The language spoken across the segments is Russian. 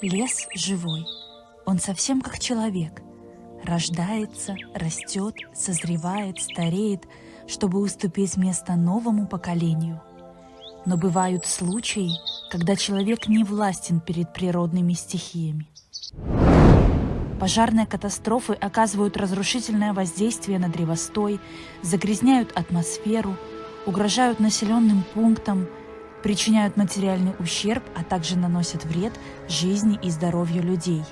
Лес живой. Он совсем как человек. Рождается, растет, созревает, стареет, чтобы уступить место новому поколению. Но бывают случаи, когда человек не властен перед природными стихиями. Пожарные катастрофы оказывают разрушительное воздействие на древостой, загрязняют атмосферу, угрожают населенным пунктам, причиняют материальный ущерб, а также наносят вред жизни и здоровью людей.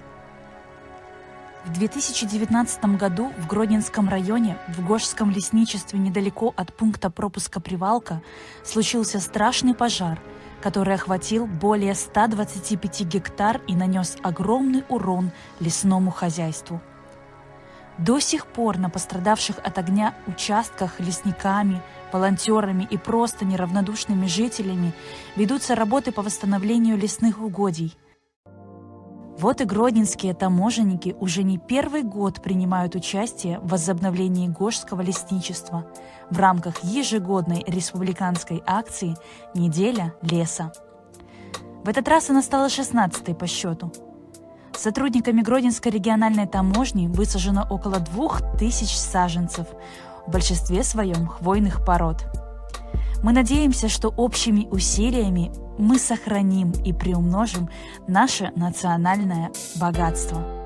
В 2019 году в Гродненском районе, в Гожском лесничестве недалеко от пункта пропуска Привалка, случился страшный пожар, который охватил более 125 гектар и нанес огромный урон лесному хозяйству. До сих пор на пострадавших от огня участках лесниками, волонтерами и просто неравнодушными жителями ведутся работы по восстановлению лесных угодий. Вот и гродненские таможенники уже не первый год принимают участие в возобновлении Гожского лесничества в рамках ежегодной республиканской акции «Неделя леса». В этот раз она стала 16-й по счету. Сотрудниками Гродненской региональной таможни высажено около 2000 саженцев, в большинстве своем хвойных пород. Мы надеемся, что общими усилиями мы сохраним и приумножим наше национальное богатство.